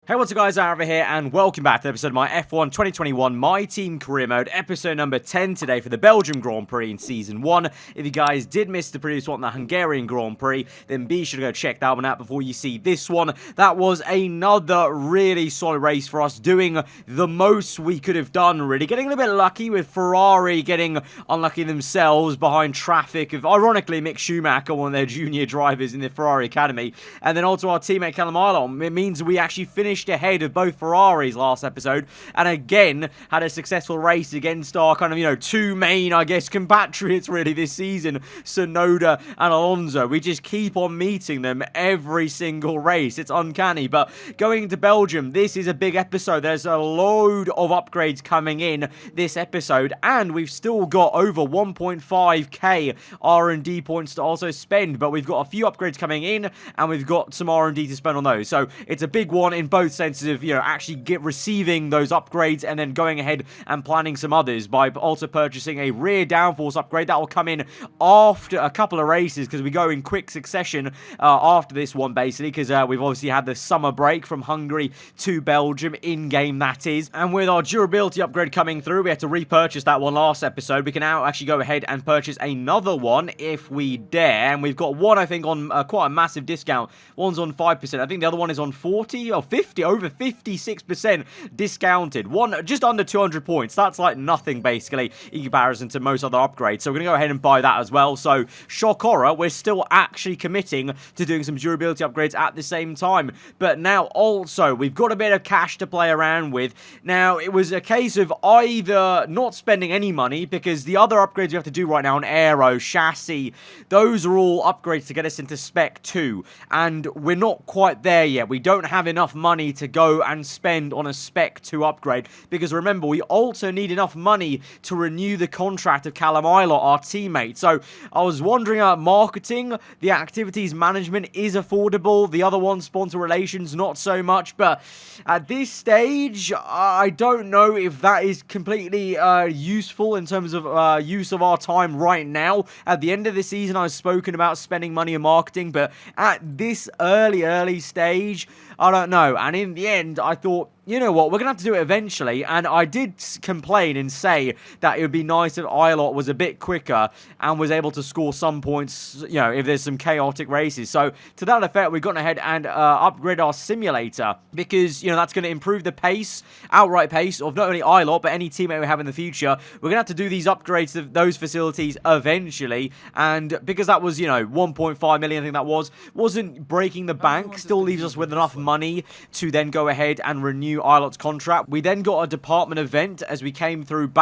Hey, what's up guys, aarava here, and welcome back to the episode of my F1 2021 My Team Career Mode, episode number 10 today for the Belgium Grand Prix in Season 1. If you guys did miss the previous one, the Hungarian Grand Prix, then be sure to go check that one out before you see this one. That was another really solid race for us, doing the most we could have done, really. Getting a little bit lucky with Ferrari getting unlucky themselves behind traffic of, ironically, Mick Schumacher, one of their junior drivers in the Ferrari Academy, and then also our teammate Callum Ilott. It means we actually finished ahead of both Ferraris last episode, and again had a successful race against our kind of, two main, I guess, compatriots really this season, Tsunoda and Alonso. We just keep on meeting them every single race. It's uncanny. But going to Belgium, this is a big episode. There's a load of upgrades coming in this episode, and we've still got over 1.5k R&D points to also spend, but we've got a few upgrades coming in, and we've got some R&D to spend on those. So it's a big one in both senses of, actually receiving those upgrades and then going ahead and planning some others by also purchasing a rear downforce upgrade that will come in after a couple of races, because we go in quick succession after this one, basically, because we've obviously had the summer break from Hungary to Belgium, in-game that is, and with our durability upgrade coming through, we had to repurchase that one last episode. We can now actually go ahead and purchase another one if we dare, and we've got one, I think, on quite a massive discount. One's on 5%, I think the other one is on 40 or 50, over 56% discounted. One just under 200 points. That's like nothing, basically, in comparison to most other upgrades. So we're going to go ahead and buy that as well. So, shock horror, we're still actually committing to doing some durability upgrades at the same time. But now also, we've got a bit of cash to play around with. Now, it was a case of either not spending any money, because the other upgrades we have to do right now on aero, chassis, those are all upgrades to get us into Spec 2. And we're not quite there yet. We don't have enough money to go and spend on a Spec 2 upgrade, because remember, we also need enough money to renew the contract of Callum Ilott, our teammate. So I was wondering about marketing. The activities management is affordable. The other one, sponsor relations, not so much. But at this stage, I don't know if that is completely useful in terms of use of our time right now. At the end of the season, I've spoken about spending money on marketing, but at this early stage, I don't know. And in the end, I thought, you know what, we're going to have to do it eventually, and I did complain and say that it would be nice if Ilott was a bit quicker and was able to score some points, if there's some chaotic races. So, to that effect, we've gone ahead and upgraded our simulator, because, that's going to improve the pace, outright pace, of not only Ilott, but any teammate we have in the future. We're going to have to do these upgrades to those facilities eventually, and because that was, 1.5 million, I think that wasn't breaking the bank, still leaves us with enough money to then go ahead and renew Ilott's contract. We then got a department event as we came through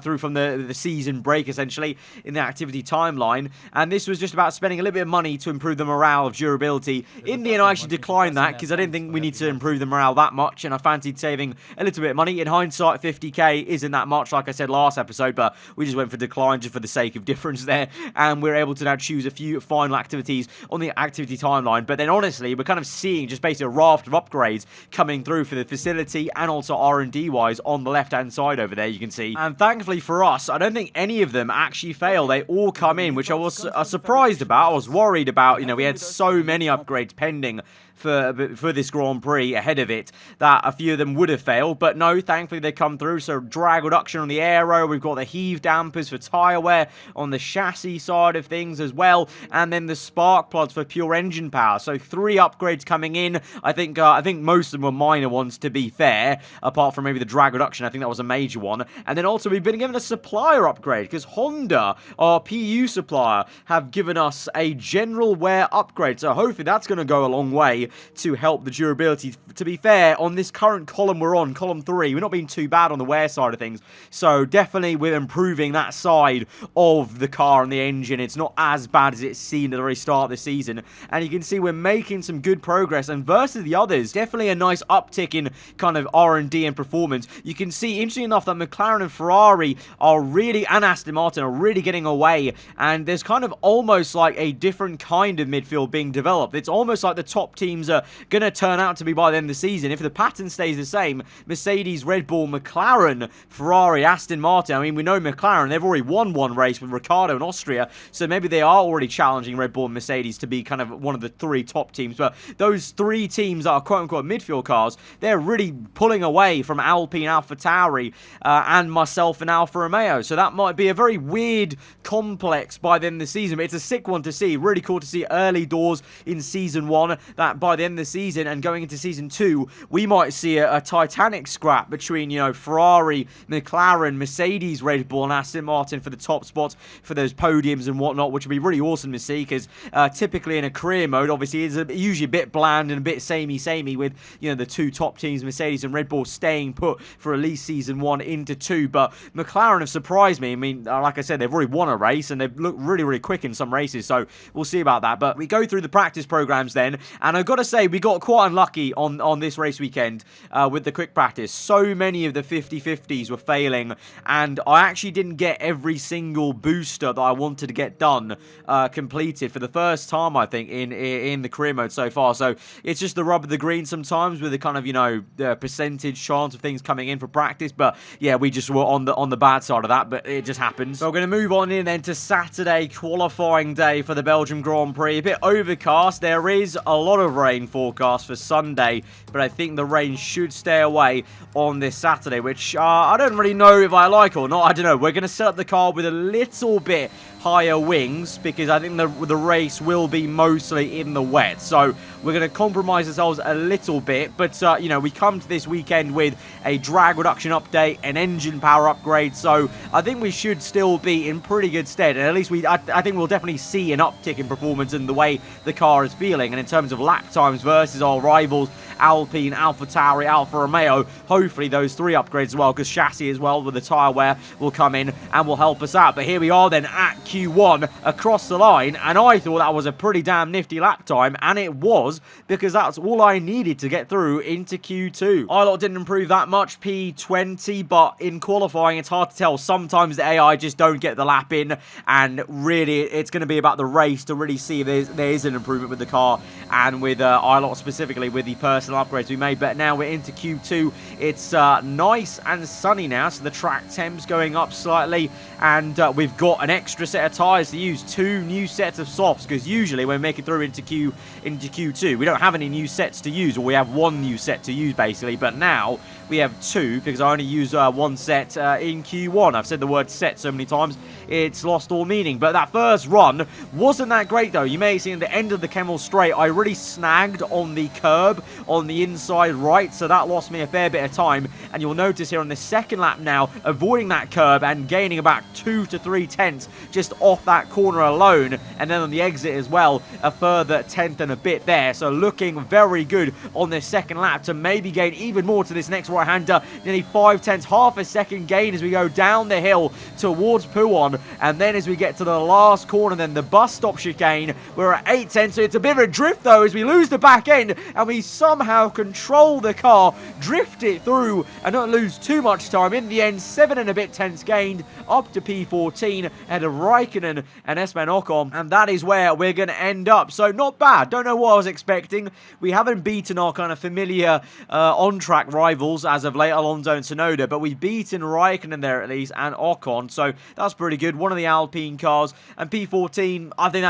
through from the season break, essentially, in the activity timeline, and this was just about spending a little bit of money to improve the morale of durability. In the end, I actually declined that, because I didn't think we need to improve the morale that much, and I fancied saving a little bit of money. In hindsight, 50k isn't that much, like I said last episode, but we just went for decline just for the sake of difference there, and we're able to now choose a few final activities on the activity timeline. But then, honestly, we're kind of seeing just basically a raft of upgrades coming through for the facility and also R&D wise on the left hand side over there, you can see. And thankfully for us, I don't think any of them actually fail. They all come in, which I was surprised about. I was worried about, we had so many upgrades pending for this Grand Prix ahead of it, that a few of them would have failed, but no, thankfully they come through. So drag reduction on the aero, we've got the heave dampers for tyre wear on the chassis side of things as well, and then the spark plugs for pure engine power. So 3 upgrades coming in. I think most of them were minor ones, to be fair, apart from maybe the drag reduction. I think that was a major one. And then also we've been given a supplier upgrade, because Honda, our PU supplier, have given us a general wear upgrade. So hopefully that's going to go a long way to help the durability. To be fair, on this current column we're on, column 3, we're not being too bad on the wear side of things. So definitely we're improving that side of the car and the engine. It's not as bad as it seemed at the very start of the season. And you can see we're making some good progress. And versus the others, definitely a nice uptick in kind of R&D and performance. You can see, interesting enough, that McLaren and Ferrari are really, and Aston Martin are really getting away. And there's kind of almost like a different kind of midfield being developed. It's almost like the top teams teams are going to turn out to be by the end of the season. If the pattern stays the same, Mercedes, Red Bull, McLaren, Ferrari, Aston Martin. I mean, we know McLaren, they've already won one race with Ricciardo in Austria, so maybe they are already challenging Red Bull and Mercedes to be kind of one of the three top teams. But those three teams that are quote-unquote midfield cars, they're really pulling away from Alpine, AlphaTauri, and myself and Alfa Romeo. So that might be a very weird complex by the end of the season, but it's a sick one to see. Really cool to see early doors in Season 1, that by the end of the season and going into Season 2, we might see a titanic scrap between, you know, Ferrari, McLaren, Mercedes, Red Bull, and Aston Martin for the top spots for those podiums and whatnot, which would be really awesome to see, because typically in a career mode, obviously, it's usually a bit bland and a bit samey with, you know, the two top teams, Mercedes and Red Bull, staying put for at least Season 1 into 2. But McLaren have surprised me. I mean, like I said, they've already won a race and they've looked really quick in some races, so we'll see about that. But we go through the practice programs then, and I've got to say, we got quite unlucky on this race weekend with the quick practice. So many of the 50-50s were failing, and I actually didn't get every single booster that I wanted to get done completed for the first time, I think, in the career mode so far. So it's just the rub of the green sometimes with the kind of, you know, the percentage chance of things coming in for practice. But yeah, we just were on the bad side of that, but it just happens. So we're going to move on in then to Saturday, qualifying day for the Belgium Grand Prix. A bit overcast. There is a lot of rain forecast for Sunday, but I think the rain should stay away on this Saturday, which I don't really know if I like or not. I don't know. We're going to set up the car with a little bit higher wings because I think the race will be mostly in the wet. So we're going to compromise ourselves a little bit, but you know, we come to this weekend with a drag reduction update, an engine power upgrade, so I think we should still be in pretty good stead, and at least I think we'll definitely see an uptick in performance in the way the car is feeling, and in terms of lap times versus our rivals Alpine, AlphaTauri, Alfa Romeo, hopefully those three upgrades as well, because chassis as well with the tyre wear will come in and will help us out. But here we are then at Q1 across the line, and I thought that was a pretty damn nifty lap time, and it was, because that's all I needed to get through into Q2. ILOT didn't improve that much, P20, but in qualifying it's hard to tell. Sometimes the AI just don't get the lap in, and really it's going to be about the race to really see if there is an improvement with the car and with ILOT specifically with the personal upgrades we made. But now we're into Q2. It's nice and sunny now, so the track temp's going up slightly, and we've got an extra set of tyres to use, 2 new sets of softs, because usually when we make it through into Q2 we don't have any new sets to use, or we have 1 new set to use basically, but now we have 2 because I only use 1 set in Q1. I've said the word set so many times it's lost all meaning. But that first run wasn't that great though. You may have seen at the end of the Kemmel Straight I really snagged on the curb on the inside right, so that lost me a fair bit of time, and you'll notice here on the second lap now, avoiding that curb and gaining about 2 to 3 tenths just off that corner alone, and then on the exit as well a further tenth and a bit there. So looking very good on this second lap to maybe gain even more to this next right-hander, nearly 5 tenths, half a second gain as we go down the hill towards Pouhon, and then as we get to the last corner, then the bus stop chicane, we're at 8 tenths. So it's a bit of a drift though as we lose the back end, and we somehow control the car, drift it through and not lose too much time. In the end, 7 and a bit tenths gained up to P14 ahead of Raikkonen and Esteban Ocon, and that is where we're going to end up. So not bad. Don't know what I was expecting. We haven't beaten our kind of familiar on-track rivals as of late, Alonso and Tsunoda, but we've beaten Raikkonen there at least and Ocon, so that's pretty good. One of the Alpine cars, and P14, I think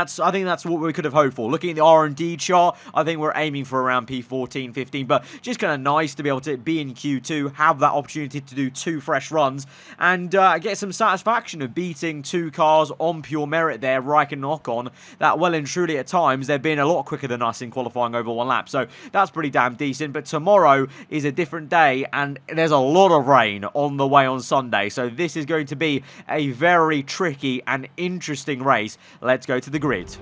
that's what we could have hoped for. Looking at the R&D chart, I think we're aiming for around P14, 15, but just kind of nice to be able to be in Q2, have that opportunity to do 2 fresh runs, and get some satisfaction of beating 2 cars on pure merit there, Raikkonen and Ocon, that well and truly at times they've been a lot quicker than us in qualifying over 1 lap, so that's pretty damn decent. But tomorrow is a different day, and there's a lot of rain on the way on Sunday, so this is going to be a very tricky and interesting race. Let's go to the grid.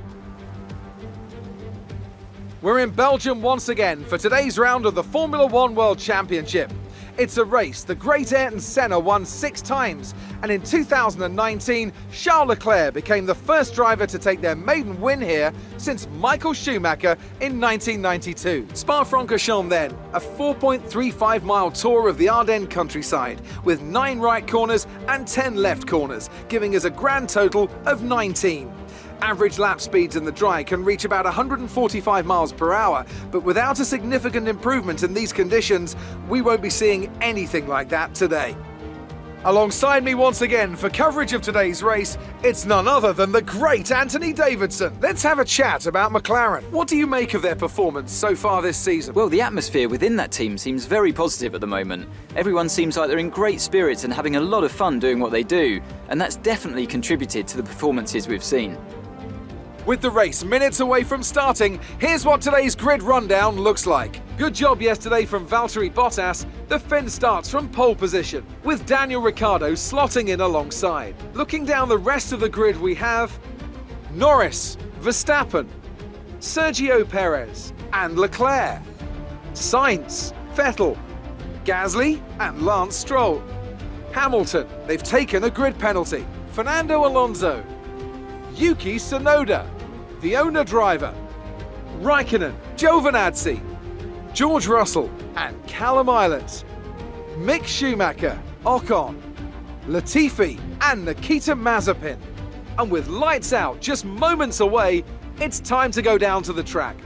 We're in Belgium once again for today's round of the Formula 1 World Championship. It's a race the great Ayrton Senna won 6 times, and in 2019, Charles Leclerc became the first driver to take their maiden win here since Michael Schumacher in 1992. Spa-Francorchamps then, a 4.35-mile tour of the Ardennes countryside, with 9 right corners and 10 left corners, giving us a grand total of 19. Average lap speeds in the dry can reach about 145 miles per hour, but without a significant improvement in these conditions, we won't be seeing anything like that today. Alongside me once again for coverage of today's race, it's none other than the great Anthony Davidson. Let's have a chat about McLaren. What do you make of their performance so far this season? Well, the atmosphere within that team seems very positive at the moment. Everyone seems like they're in great spirits and having a lot of fun doing what they do, and that's definitely contributed to the performances we've seen. With the race minutes away from starting, here's what today's grid rundown looks like. Good job yesterday from Valtteri Bottas. The Finn starts from pole position, with Daniel Ricciardo slotting in alongside. Looking down the rest of the grid, we have Norris, Verstappen, Sergio Perez and Leclerc, Sainz, Vettel, Gasly and Lance Stroll. Hamilton, they've taken a grid penalty. Fernando Alonso, Yuki Tsunoda, the owner driver, Raikkonen, Giovinazzi, George Russell and Callum Islands, Mick Schumacher, Ocon, Latifi and Nikita Mazepin. And with lights out just moments away, it's time to go down to the track.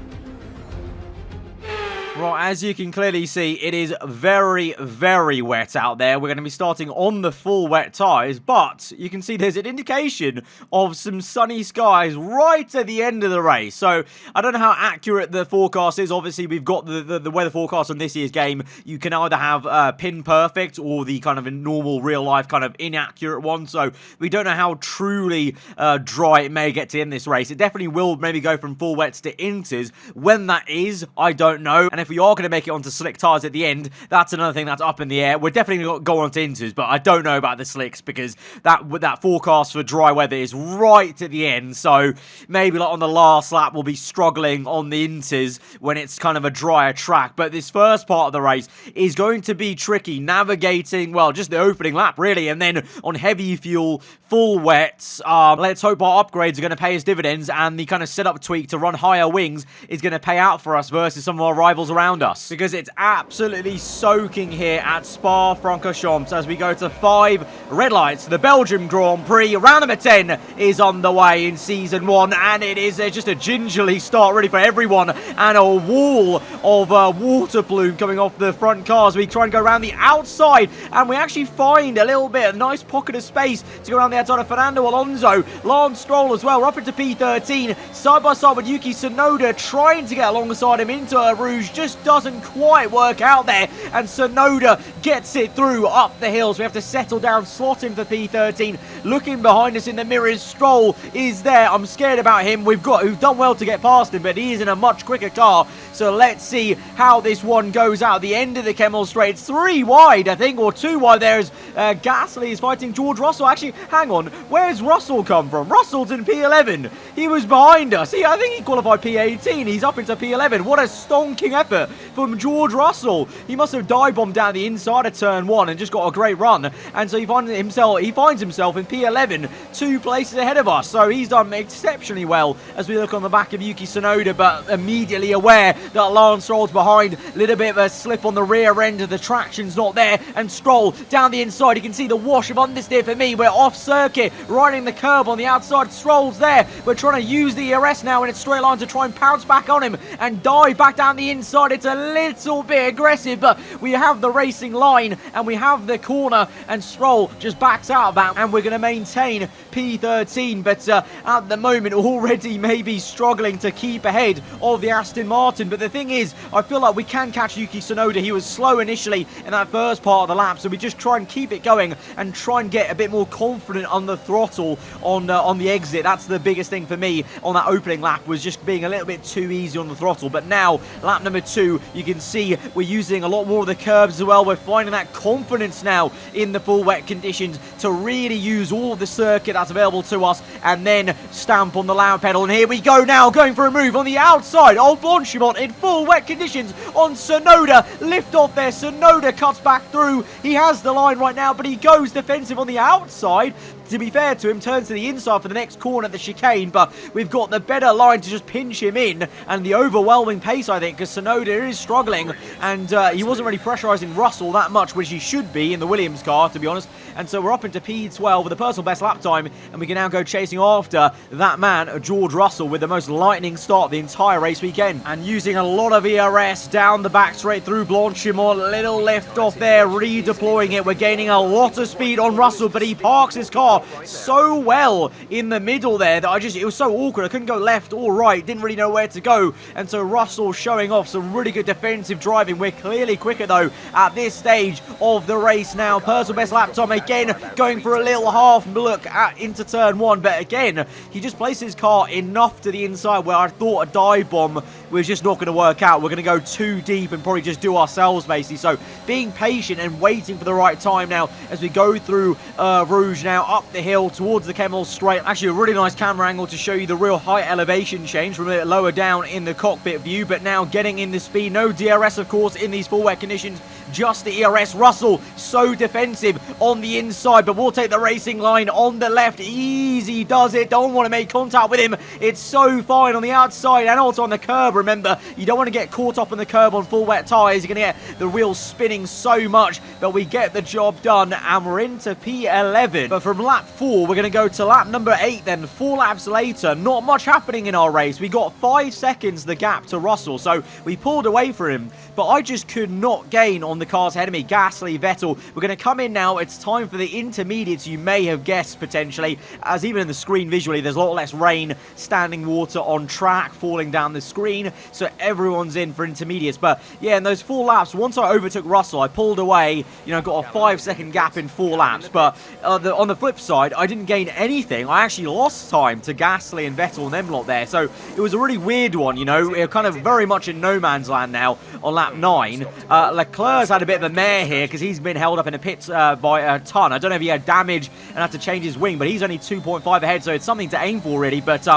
Right, as you can clearly see, it is very, very wet out there. We're going to be starting on the full wet tyres, but you can see there's an indication of some sunny skies right at the end of the race. So, I don't know how accurate the forecast is. Obviously, we've got the weather forecast on this year's game. You can either have pin perfect or the kind of a normal, real-life kind of inaccurate one. So, we don't know how truly dry it may get to end this race. It definitely will maybe go from full wets to inters. When that is, I don't know. And if we are going to make it onto slick tyres at the end, that's another thing that's up in the air. We're definitely going to go on to inters, but I don't know about the slicks because that forecast for dry weather is right at the end. So maybe like on the last lap, we'll be struggling on the inters when it's kind of a drier track. But this first part of the race is going to be tricky, navigating, well, just the opening lap, really. And then on heavy fuel, full wets, let's hope our upgrades are going to pay us dividends and the kind of setup tweak to run higher wings is going to pay out for us versus some of our rivals around us, because it's absolutely soaking here at Spa-Francorchamps as we go to 5 red lights. The Belgium Grand Prix round number 10 is on the way in season 1, and it is just a gingerly start really for everyone, and a wall of water plume coming off the front cars. We try and go around the outside, and we actually find a nice pocket of space to go around the outside of Fernando Alonso, Lance Stroll as well. We're up into P13, side by side with Yuki Tsunoda, trying to get alongside him into Rouge. Just doesn't quite work out there, and Tsunoda gets it through up the hills. We have to settle down, slot in for P13. Looking behind us in the mirrors, Stroll is there. I'm scared about him. We've done well to get past him, but he is in a much quicker car. So let's see how this one goes out. The end of the Kemmel Straight. It's 3 wide, I think, or 2 wide. There's Gasly is fighting George Russell. Actually, hang on. Where's Russell come from? Russell's in P11. He was behind us. I think he qualified P18. He's up into P11. What a stonking effort from George Russell. He must have dive-bombed down the inside of turn 1 and just got a great run. And so he finds himself in P11, 2 places ahead of us. So he's done exceptionally well as we look on the back of Yuki Tsunoda, but immediately aware that Lance Stroll's behind. Little bit of a slip on the rear end of the traction's not there. And Stroll down the inside. You can see the wash of understeer for me. We're off circuit, riding the curb on the outside. Stroll's there. We're trying to use the ERS now in its straight line to try and pounce back on him and dive back down the inside. It's a little bit aggressive, but we have the racing line and we have the corner, and Stroll just backs out of that, and we're going to maintain P13. But at the moment, already maybe struggling to keep ahead of the Aston Martin. But the thing is, I feel like we can catch Yuki Tsunoda. He was slow initially in that first part of the lap, so we just try and keep it going and try and get a bit more confident on the throttle on the exit. That's the biggest thing for me on that opening lap, was just being a little bit too easy on the throttle. But now, lap number 2, you can see we're using a lot more of the curbs as well. We're finding that confidence now in the full wet conditions to really use all of the circuit that's available to us and then stamp on the loud pedal. And here we go now, going for a move on the outside of Blanchimont in full wet conditions on Tsunoda. Lift off there. Tsunoda cuts back through. He has the line right now, but he goes defensive on the outside. to be fair to him, turns to the inside for the next corner at the chicane, but we've got the better line to just pinch him in, and the overwhelming pace, I think, because Tsunoda is struggling, and he wasn't really pressurising Russell that much, which he should be in the Williams car, to be honest. And so we're up into P12 with a personal best lap time, and we can now go chasing after that man, George Russell, with the most lightning start the entire race weekend. And using a lot of ERS down the back straight through Blanchimont, little lift off there, redeploying it. We're gaining a lot of speed on Russell, but he parks his car so well in the middle there that it was so awkward. I couldn't go left or right, didn't really know where to go. And so Russell showing off some really good defensive driving. We're clearly quicker though at this stage of the race now. Personal best lap time again, going for a little half look into turn 1, but again, he just placed his car enough to the inside where I thought a dive bomb was just not going to work out. We're going to go too deep and probably just do ourselves basically. So being patient and waiting for the right time now as we go through Rouge now, up the hill towards the Kemmel Straight. Actually a really nice camera angle to show you the real height elevation change from a bit lower down in the cockpit view, but now getting in the speed. No DRS of course in these full wet conditions, just the ERS. Russell so defensive on the inside, but we'll take the racing line on the left. Easy does it, don't want to make contact with him. It's so fine on the outside and also on the curb. Remember, you don't want to get caught up on the curb on full wet tyres. You're going to get the wheels spinning so much, but we get the job done and we're into P11. But from lap 4, we're going to go to lap number 8 then. 4 laps later, not much happening in our race. We got 5 seconds the gap to Russell, so we pulled away for him, but I just could not gain on the cars ahead of me. Gasly, Vettel. We're going to come in now. It's time for the intermediates, you may have guessed potentially, as even in the screen visually, there's a lot less rain, standing water on track, falling down the screen, so everyone's in for intermediates. But yeah, in those 4 laps, once I overtook Russell, I pulled away, got a 5-second gap in 4 laps, but on the flip side, I didn't gain anything. I actually lost time to Gasly and Vettel and them lot there, so it was a really weird one, we're kind of very much in no man's land now on lap 9. Leclerc's had a bit of a mare here because he's been held up in the pits by a ton. I don't know if he had damage and had to change his wing, but he's only 2.5 ahead, so it's something to aim for really. But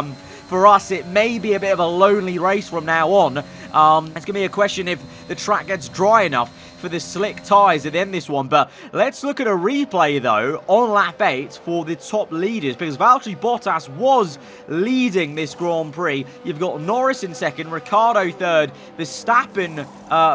for us, it may be a bit of a lonely race from now on. It's going to be a question if the track gets dry enough for the slick tyres at the end of this one. But let's look at a replay though on lap 8 for the top leaders, because Valtteri Bottas was leading this Grand Prix. You've got Norris in second, Ricciardo third, Verstappen,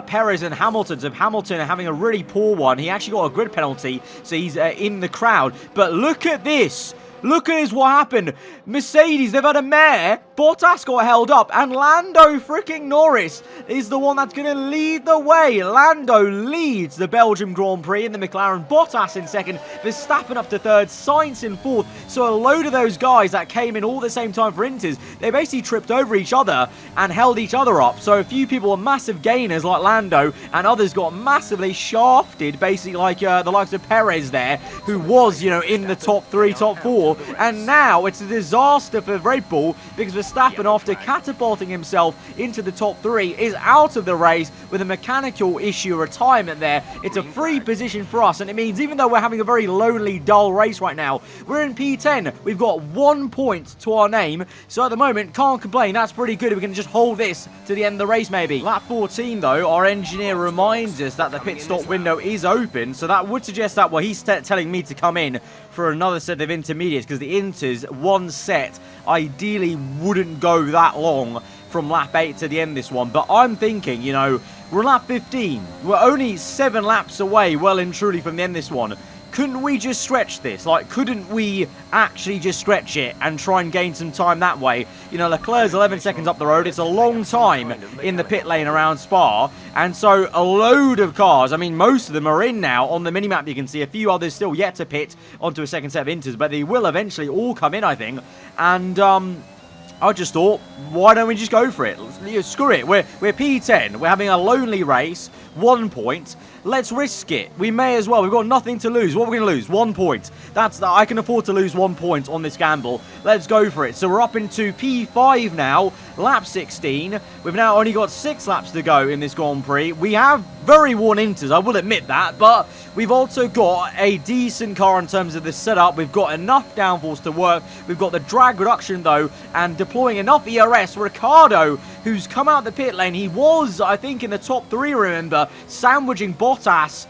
Perez and Hamilton. So Hamilton having a really poor one. He actually got a grid penalty, so he's in the crowd. But look at this. Look at this, what happened. Mercedes, they've had a mare. Bottas got held up. And Lando freaking Norris is the one that's going to lead the way. Lando leads the Belgium Grand Prix in the McLaren. Bottas in second. Verstappen up to third. Sainz in fourth. So a load of those guys that came in all at the same time for Inters, they basically tripped over each other and held each other up. So a few people were massive gainers like Lando, and others got massively shafted, basically like the likes of Perez there, who was, in the top 3, top 4. And now it's a disaster for Red Bull because Verstappen, after catapulting himself into the top 3, is out of the race with a mechanical issue retirement there. It's a free position for us, and it means even though we're having a very lonely, dull race right now, we're in P10. We've got 1 point to our name, so at the moment, can't complain. That's pretty good. We can just hold this to the end of the race maybe. Lap 14 though, our engineer reminds us that the pit stop window is open, so that would suggest that, well, he's telling me to come in for another set of intermediates, because the Inters, one set, ideally wouldn't go that long from lap 8 to the end of this one. But I'm thinking, we're on lap 15. We're only 7 laps away, well and truly, from the end of this one. Couldn't we just stretch this? Couldn't we actually just stretch it and try and gain some time that way? Leclerc's 11 seconds up the road. It's a long time in the pit lane around Spa. And so a load of cars, most of them are in now on the minimap. You can see a few others still yet to pit onto a second set of Inters, but they will eventually all come in, I think. And I just thought, why don't we just go for it? Screw it. We're P10. We're having a lonely race. 1 point. Let's risk it. We may as well. We've got nothing to lose. What are we going to lose? 1 point. I can afford to lose 1 point on this gamble. Let's go for it. So we're up into P5 now. lap 16. We've now only got 6 laps to go in this Grand Prix. We have very worn inters, I will admit that, but we've also got a decent car in terms of the setup. We've got enough downforce to work. We've got the drag reduction though, and deploying enough ERS. Ricciardo, who's come out the pit lane, he was, I think, in the top 3, remember, sandwiching Bottas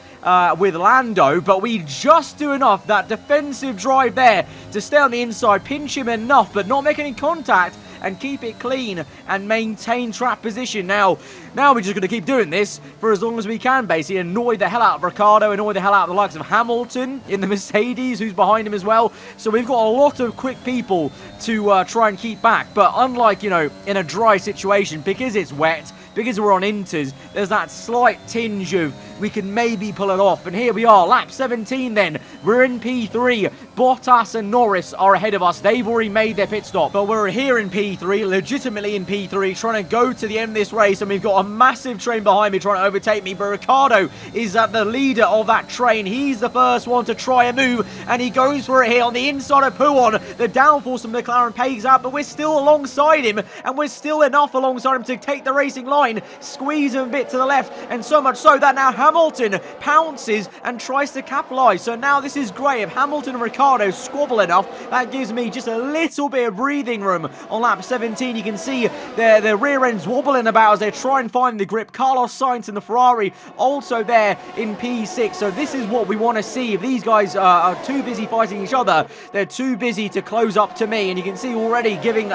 with Lando, but we just do enough, that defensive drive there, to stay on the inside, pinch him enough, but not make any contact, and keep it clean and maintain track position. Now we're just going to keep doing this for as long as we can, basically. Annoy the hell out of Ricciardo, annoy the hell out of the likes of Hamilton in the Mercedes, who's behind him as well. So we've got a lot of quick people to try and keep back. But unlike, you know, in a dry situation, because it's wet, because we're on inters, there's that slight tinge of we can maybe pull it off. And here we are, lap 17 then. We're in P3. Bottas and Norris are ahead of us. They've already made their pit stop. But we're here in P3, legitimately in P3, trying to go to the end of this race. And we've got a massive train behind me trying to overtake me. But Ricciardo is at the leader of that train. He's the first one to try a move. And he goes for it here on the inside of Pouon. The downforce from McLaren pays out, but we're still alongside him. And we're still enough alongside him to take the racing line. Squeeze him a bit to the left. And so much so that now Hamilton pounces and tries to capitalise. So now this is great. If Hamilton and Ricciardo squabble enough, that gives me just a little bit of breathing room on lap 17. You can see their rear ends wobbling about as they try and find the grip. Carlos Sainz and the Ferrari also there in P6. So this is what we want to see. If these guys are too busy fighting each other, they're too busy to close up to me. And you can see already giving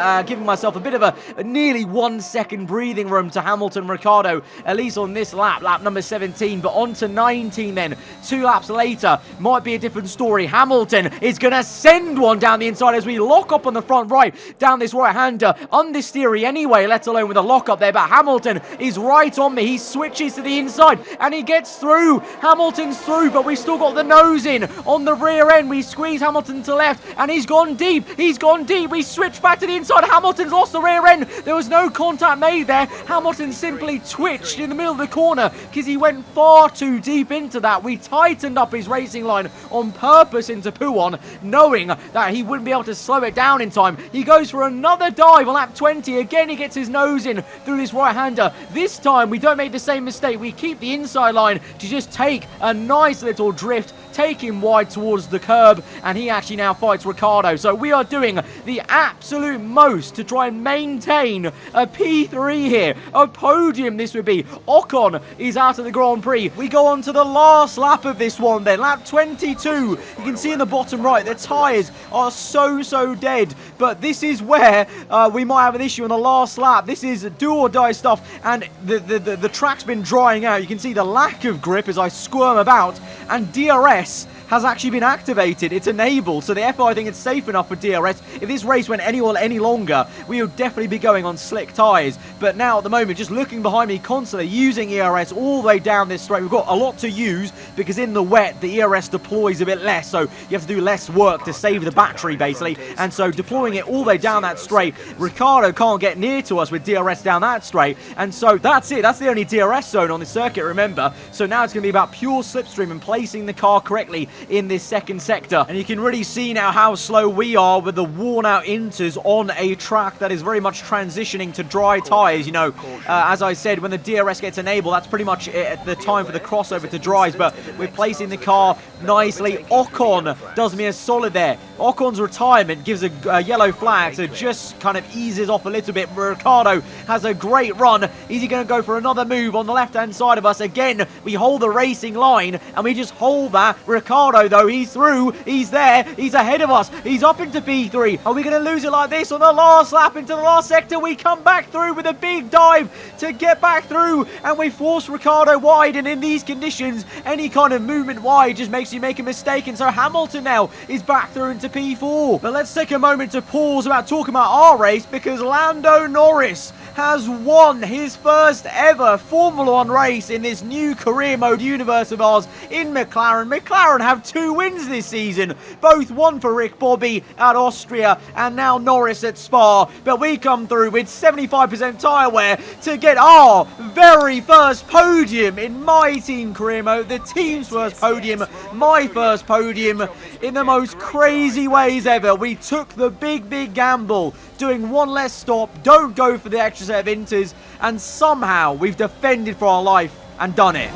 myself a bit of a nearly 1 second breathing room to Hamilton and Ricciardo, at least on this lap number 17. But on to 19 then. 2 laps later, might be a different story. Hamilton is going to send one down the inside as we lock up on the front right, down this right-hander. Understeery anyway, let alone with a lock up there. But Hamilton is right on me. He switches to the inside and he gets through. Hamilton's through, but we've still got the nose in on the rear end. We squeeze Hamilton to left and he's gone deep. He's gone deep. We switch back to the inside. Hamilton's lost the rear end. There was no contact made there. Hamilton simply twitched in the middle of the corner because he went far too deep into that. We tightened up his racing line on purpose into Pouon, knowing that he wouldn't be able to slow it down in time. He goes for another dive on lap 20. Again, he gets his nose in through this right-hander. This time, we don't make the same mistake. We keep the inside line to just take a nice little drift, take him wide towards the curb, and he actually now fights Ricciardo. So we are doing the absolute most to try and maintain a P3 here. A podium this would be. Ocon is out of the Grand Prix. We go on to the last lap of this one then. Lap 22. You can see in the bottom right, the tyres are so dead. But this is where we might have an issue on the last lap. This is do or die stuff, and the track's been drying out. You can see the lack of grip as I squirm about, and DRS has actually been activated. It's enabled, so the FI, I think it's safe enough for DRS. If this race went any longer, we would definitely be going on slick tyres. But now, at the moment, just looking behind me constantly, using ERS all the way down this straight. We've got a lot to use, because in the wet, the ERS deploys a bit less, so you have to do less work to save the battery, basically. And so, deploying it all the way down that straight, Ricciardo can't get near to us with DRS down that straight. And so, that's it. That's the only DRS zone on the circuit, remember. So now it's going to be about pure slipstream and placing the car correctly in this second sector. And you can really see now how slow we are with the worn out inters on a track that is very much transitioning to dry tyres. You know, as I said, when the DRS gets enabled, that's pretty much at the time for the crossover to dries. But we're placing the car nicely. Ocon does me a solid there. Ocon's retirement gives a yellow flag, so just kind of eases off a little bit. Ricciardo has a great run. Is he going to go for another move on the left-hand side of us? Again, we hold the racing line, and we just hold that. Ricciardo, though, he's through. He's there. He's ahead of us. He's up into P3. Are we going to lose it like this on the last lap into the last sector? We come back through with a big dive to get back through, and we force Ricciardo wide, and in these conditions, any kind of movement wide just makes you make a mistake, and so Hamilton now is back through into P4. But let's take a moment to pause about talking about our race, because Lando Norris has won his first ever Formula 1 race in this new career mode universe of ours in McLaren. McLaren have 2 wins this season, both one for Rick Bobby at Austria and now Norris at Spa. But we come through with 75% tyre wear to get our very first podium in my team career mode, the team's first podium, my first podium, in the most crazy ways ever. We took the big gamble doing one less stop, don't go for the extra set of inters, and somehow we've defended for our life and done it.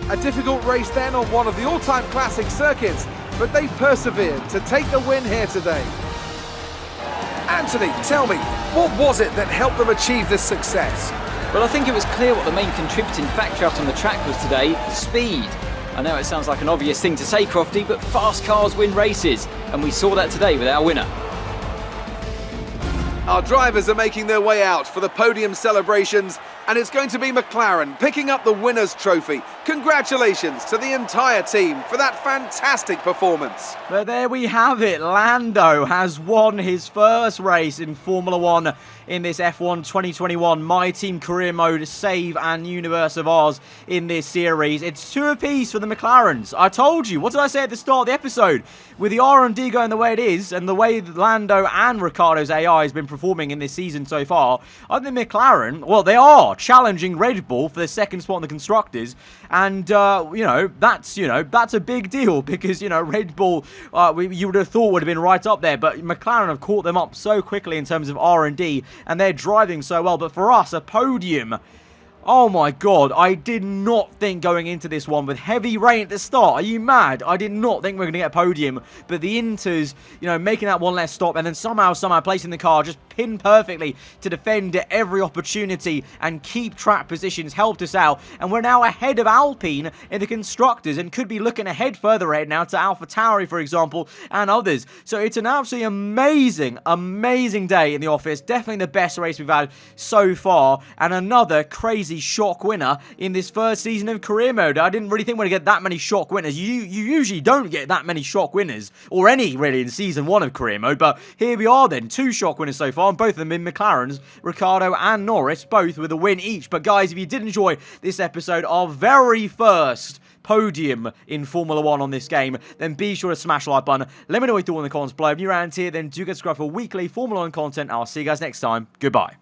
A difficult race then on one of the all-time classic circuits, but they persevered to take the win here today. Anthony, tell me, what was it that helped them achieve this success? Well, I think it was clear what the main contributing factor out on the track was today: speed. I know it sounds like an obvious thing to say, Crofty, but fast cars win races, and we saw that today with our winner. Our drivers are making their way out for the podium celebrations, and it's going to be McLaren picking up the winner's trophy. Congratulations to the entire team for that fantastic performance. But there we have it. Lando has won his first race in Formula 1 in this F1 2021 My Team Career Mode Save and Universe of Ours in this series. It's 2 apiece for the McLarens. I told you. What did I say at the start of the episode? With the R&D going the way it is, and the way that Lando and Ricciardo's AI has been performing in this season so far, I think McLaren, well, they are challenging Red Bull for the second spot in the Constructors, and that's a big deal, because Red Bull, you would have thought would have been right up there, but McLaren have caught them up so quickly in terms of R&D, and they're driving so well. But for us, a podium. Oh my god, I did not think going into this one with heavy rain at the start. Are you mad? I did not think we were going to get a podium. But the Inters, making that one less stop and then somehow placing the car just pinned perfectly to defend at every opportunity and keep track positions helped us out. And we're now ahead of Alpine in the Constructors and could be looking ahead further ahead now to AlphaTauri, for example, and others. So it's an absolutely amazing day in the office. Definitely the best race we've had so far. And another crazy shock winner in this first season of career mode. I didn't really think we'd get that many shock winners. You usually don't get that many shock winners, or any really, in season 1 of career mode, but here we are then, 2 shock winners so far, and both of them in McLarens, Ricciardo and Norris, both with a win each. But guys, if you did enjoy this episode, our very first podium in Formula 1 on this game, then be sure to smash the like button. Let me know what you thought in the comments below. If you're around here, then do get subscribed for weekly Formula 1 content. I'll see you guys next time. Goodbye.